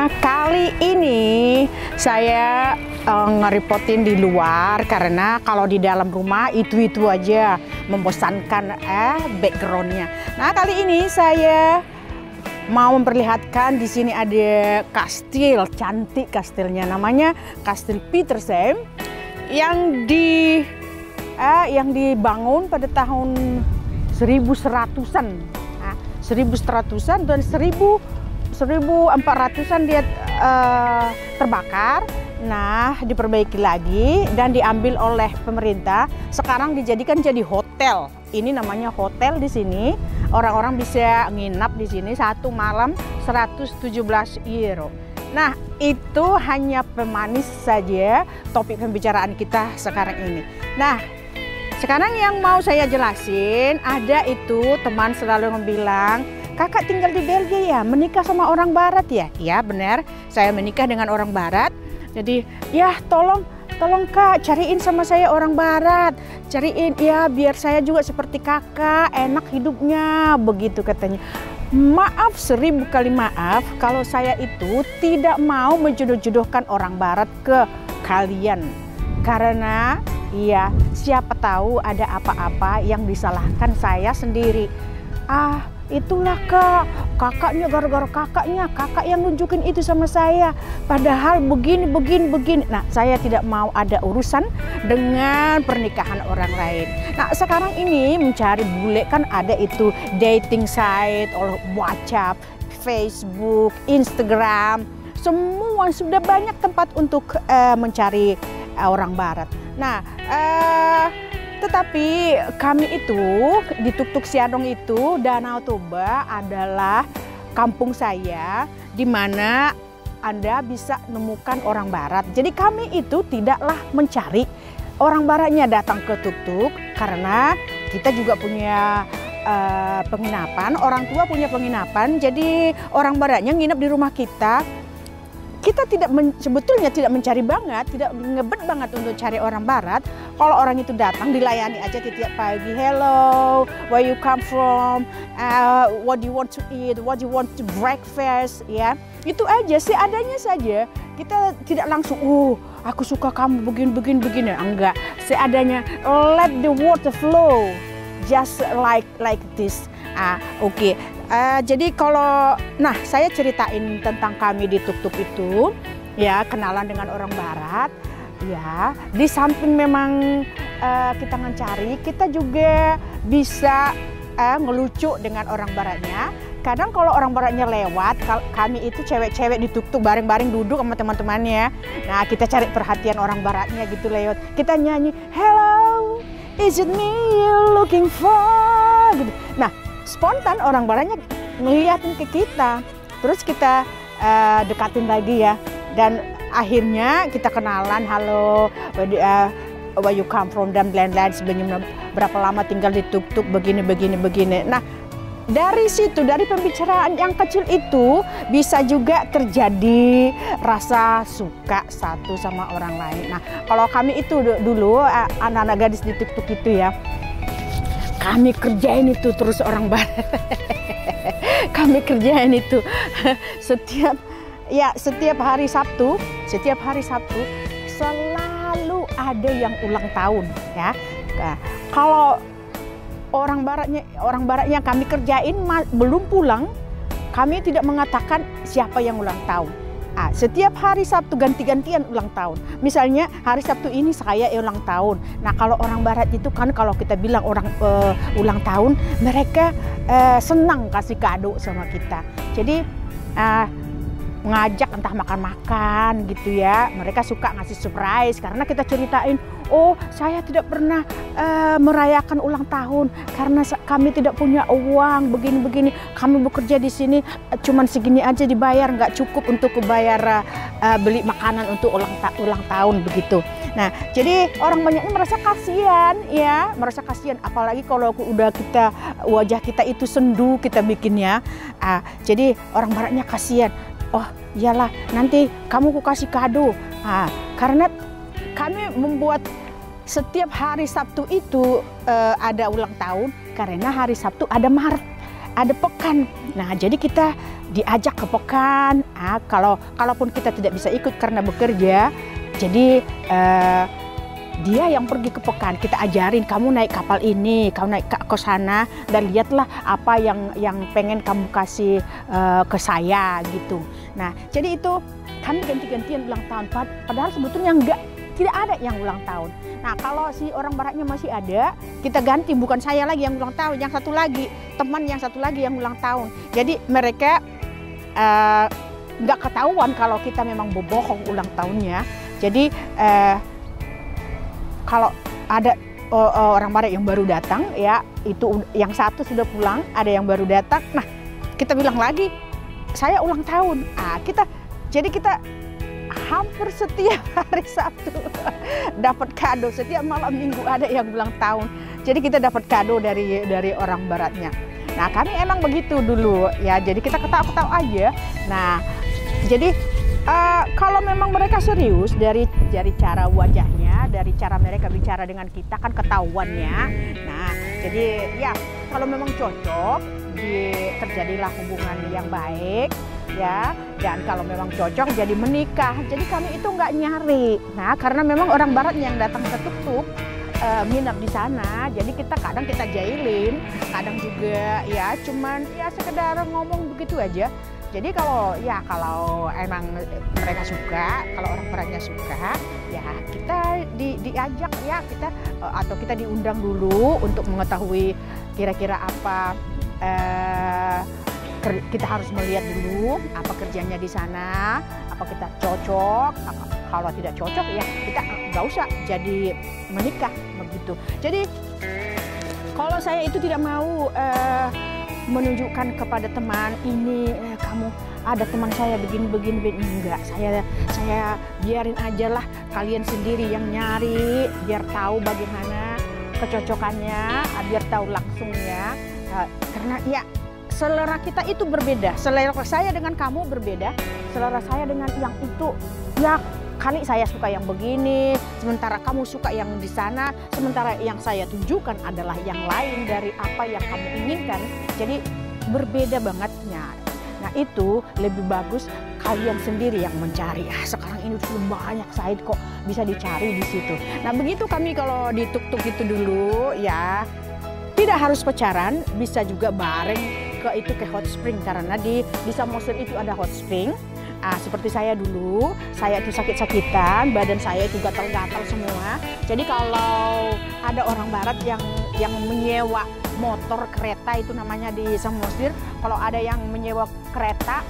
Kali ini saya ngerepotin di luar karena kalau di dalam rumah itu aja membosankan backgroundnya. Nah, kali ini saya mau memperlihatkan di sini ada kastil, cantik kastilnya, namanya Kastil Pietersheim yang dibangun pada tahun 1100-an. Nah, 1100-an dan 1400-an dia terbakar. Nah, diperbaiki lagi dan diambil oleh pemerintah. Sekarang dijadikan jadi hotel. Ini namanya hotel di sini. Orang-orang bisa nginap di sini satu malam 117 euro. Nah, itu hanya pemanis saja topik pembicaraan kita sekarang ini. Nah, sekarang yang mau saya jelasin, ada itu teman selalu bilang, kakak tinggal di Belgia ya, menikah sama orang barat ya? Ya benar, saya menikah dengan orang barat. Jadi ya tolong kak cariin sama saya orang barat, cariin ya biar saya juga seperti kakak, enak hidupnya, begitu katanya. Maaf 1000 kali maaf kalau saya itu tidak mau menjodoh-jodohkan orang barat ke kalian. Karena ya siapa tahu ada apa-apa yang disalahkan saya sendiri. Itulah kak, kakaknya gara-gara kakaknya, kakak yang nunjukin itu sama saya. Padahal begini. Nah, saya tidak mau ada urusan dengan pernikahan orang lain. Nah, sekarang ini mencari bule kan ada itu dating site, WhatsApp, Facebook, Instagram. Semua sudah banyak tempat untuk mencari orang barat. Nah, tetapi kami itu di Tuk-Tuk Siadong itu, Danau Toba adalah kampung saya di mana Anda bisa menemukan orang barat. Jadi kami itu tidaklah mencari orang baratnya datang ke Tuk-Tuk karena kita juga punya penginapan, orang tua punya penginapan. Jadi orang baratnya nginep di rumah kita. Kita sebetulnya tidak mencari banget, tidak ngebet banget untuk cari orang barat. Kalau orang itu datang dilayani aja tiap pagi. Hello, where you come from? What do you want to eat? What do you want to breakfast? Ya, itu aja seadanya saja. Kita tidak langsung, aku suka kamu begini. Enggak, seadanya. Let the water flow, just like this. Oke. Jadi nah saya ceritain tentang kami di Tuk-Tuk itu, ya kenalan dengan orang barat, ya di samping memang kita mencari, kita juga bisa ngelucu dengan orang baratnya. Kadang kalau orang baratnya lewat, kami itu cewek-cewek di Tuk-Tuk bareng-bareng duduk sama teman-temannya. Nah kita cari perhatian orang baratnya gitu lewat, kita nyanyi, hello, is it me you looking for? Gitu. Nah, spontan orang baratnya ngeliatin ke kita, terus kita dekatin lagi ya, dan akhirnya kita kenalan, halo, where you come from, dan lain-lain, sebenarnya berapa lama tinggal di Tuk-Tuk, begini. Nah, dari situ, dari pembicaraan yang kecil itu bisa juga terjadi rasa suka satu sama orang lain. Nah, kalau kami itu dulu anak-anak gadis di Tuk-Tuk itu ya, kami kerjain itu terus orang barat. Kami kerjain itu setiap hari Sabtu selalu ada yang ulang tahun ya. Nah, kalau orang baratnya kami kerjain belum pulang, kami tidak mengatakan siapa yang ulang tahun. Setiap hari Sabtu ganti-gantian ulang tahun. Misalnya hari Sabtu ini saya ulang tahun. Nah kalau orang barat itu kan kalau kita bilang orang ulang tahun, mereka senang kasih kado sama kita. Jadi ngajak entah makan-makan gitu ya. Mereka suka ngasih surprise karena kita ceritain, oh saya tidak pernah merayakan ulang tahun karena kami tidak punya uang begini. Kami bekerja di sini cuman segini aja dibayar, nggak cukup untuk bayar beli makanan untuk ulang tahun begitu. Nah jadi orang banyaknya merasa kasihan ya, apalagi kalau wajah kita itu sendu kita bikinnya. Jadi orang baratnya kasihan. Oh iyalah, nanti kamu ku kasih kado. Karena kami membuat setiap hari Sabtu itu ada ulang tahun karena hari Sabtu ada Maret. ada pekan. Nah, jadi kita diajak ke pekan. Kalaupun kita tidak bisa ikut karena bekerja, jadi dia yang pergi ke pekan. Kita ajarin, kamu naik kapal ini, kamu naik ke sana, dan lihatlah apa yang pengen kamu kasih ke saya gitu. Nah, jadi itu kami ganti-gantian ulang tahun. Padahal sebetulnya tidak ada yang ulang tahun. Nah, kalau si orang baratnya masih ada, kita ganti, bukan saya lagi yang ulang tahun, yang satu lagi, teman yang satu lagi yang ulang tahun. Jadi mereka nggak ketahuan kalau kita memang bohong ulang tahunnya. Jadi kalau ada orang barat yang baru datang, ya itu yang satu sudah pulang, ada yang baru datang. Nah, kita bilang lagi, saya ulang tahun. Jadi kita hampir setiap hari Sabtu dapat kado, setiap malam minggu ada yang ulang tahun. Jadi kita dapat kado dari orang baratnya. Nah, kami emang begitu dulu ya. Jadi kita ketawa-ketawa aja. Nah, jadi kalau memang mereka serius dari cara wajahnya, dari cara mereka bicara dengan kita kan ketahuannya. Nah, jadi ya kalau memang cocok, terjadilah hubungan yang baik. Ya, dan kalau memang cocok jadi menikah. Jadi kami itu nggak nyari. Nah, karena memang orang barat yang datang ke tuk-tuk nginap di sana. Jadi kadang kita jailin, kadang juga ya cuman ya sekedar ngomong begitu aja. Jadi kalau emang mereka suka, kalau orang baratnya suka, ya kita diajak ya atau kita diundang dulu untuk mengetahui kira-kira apa. Kita harus melihat dulu apa kerjanya di sana, apa kita cocok. Kalau tidak cocok ya kita nggak usah jadi menikah begitu. Jadi kalau saya itu tidak mau menunjukkan kepada teman ini kamu ada teman saya begini enggak. Saya biarin aja lah kalian sendiri yang nyari biar tahu bagaimana kecocokannya, biar tahu langsungnya karena ya selera kita itu berbeda. Selera saya dengan kamu berbeda. Selera saya dengan yang itu. Ya kali saya suka yang begini, sementara kamu suka yang di sana, sementara yang saya tunjukkan adalah yang lain dari apa yang kamu inginkan. Jadi berbeda bangetnya. Nah, itu lebih bagus kalian sendiri yang mencari. Sekarang ini sudah banyak site kok bisa dicari di situ. Nah, begitu kami kalau di tuk-tuk itu dulu ya. Tidak harus pacaran, bisa juga bareng ke hot spring karena di Samosir itu ada hot spring. Seperti saya dulu, saya itu sakit-sakitan, badan saya itu gatal-gatal semua. Jadi kalau ada orang barat yang menyewa motor kereta itu namanya di Samosir, kalau ada yang menyewa kereta,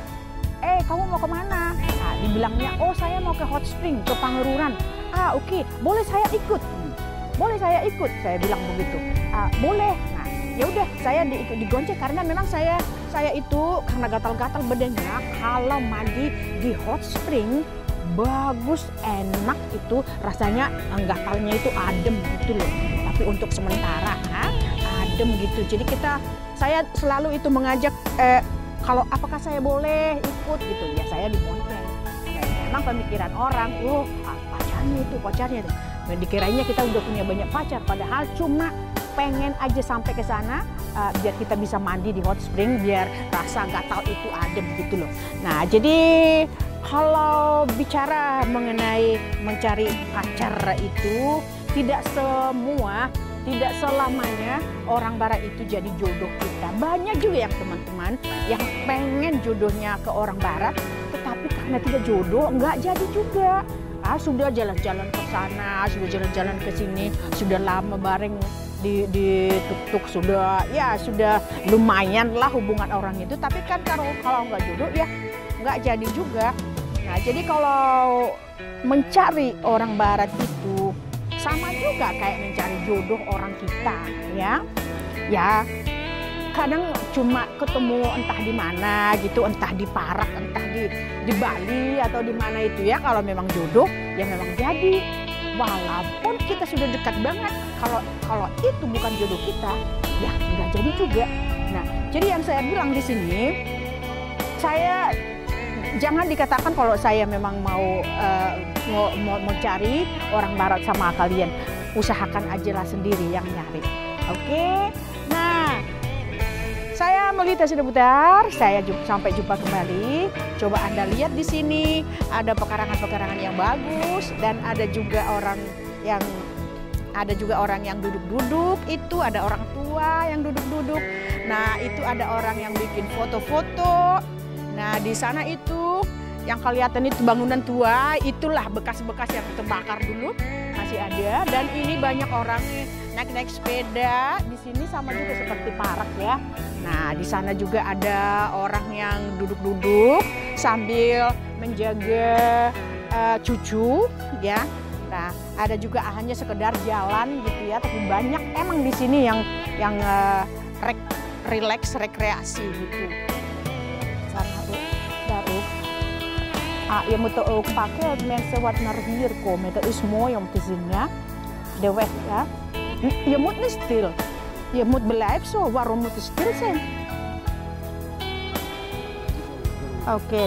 kamu mau kemana? Dibilangnya, oh saya mau ke hot spring, ke Pangeruran. Oke, boleh saya ikut? Boleh saya ikut? Saya bilang begitu. Boleh. Nah, ya udah saya digonceng karena memang saya itu karena gatal-gatal badannya, kalau mandi di hot spring bagus, enak itu rasanya, gatalnya itu adem gitu loh. Tapi untuk sementara adem gitu. Jadi saya selalu itu mengajak kalau apakah saya boleh ikut gitu ya, saya dibonceng. Memang pemikiran orang, pacarnya itu. Dikiranya kita udah punya banyak pacar, padahal cuma pengen aja sampai ke sana biar kita bisa mandi di hot spring, biar rasa gatal itu adem gitu loh. Nah, jadi kalau bicara mengenai mencari pacar itu tidak selamanya orang barat itu jadi jodoh kita. Banyak juga yang teman-teman yang pengen jodohnya ke orang barat, tetapi karena tidak jodoh nggak jadi juga. Sudah jalan-jalan ke sana, sudah jalan-jalan ke sini, sudah lama bareng di tuk-tuk, sudah lumayan lah hubungan orang itu. Tapi kan kalau nggak jodoh ya nggak jadi juga. Nah, jadi kalau mencari orang barat itu sama juga kayak mencari jodoh orang kita, ya kadang cuma ketemu entah di mana gitu, entah di Parak, entah di Bali atau di mana itu ya. Kalau memang jodoh ya memang jadi, walaupun kita sudah dekat banget, kalau itu bukan jodoh kita ya nggak jadi juga. Nah, jadi yang saya bilang di sini, saya jangan dikatakan kalau saya memang mau cari orang barat sama kalian, usahakan aja lah sendiri yang nyari. Oke? Nah, Saya melintasi sebentar, sampai jumpa kembali. Coba Anda lihat di sini ada pekarangan-pekarangan yang bagus dan ada juga orang yang duduk-duduk. Itu ada orang tua yang duduk-duduk. Nah, itu ada orang yang bikin foto-foto. Nah, di sana itu yang kelihatan itu bangunan tua, itulah bekas-bekas yang terbakar dulu masih ada. Dan ini banyak orang naik-naik sepeda di sini sama juga seperti Parak ya. Nah, di sana juga ada orang yang duduk-duduk sambil menjaga cucu ya. Nah, ada juga hanya sekedar jalan gitu ya, tapi banyak emang di sini yang relax, rekreasi gitu. Sana baru je moet er ook pakken mensen wat naar hier komen. Dat is mooi om te zien ya. De weg ya. Je moet niet stil. Je moet blijven zo. Waarom moet je stil zijn? Oké.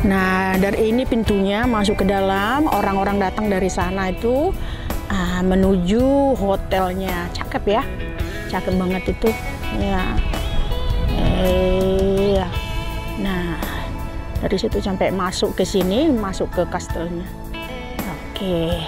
Nah, dari ini pintunya masuk ke dalam. Orang-orang datang dari sana itu menuju hotelnya. Cakep ya, cakep banget itu. Ya, nah dari situ sampai masuk ke sini, masuk ke kastelnya. Oke.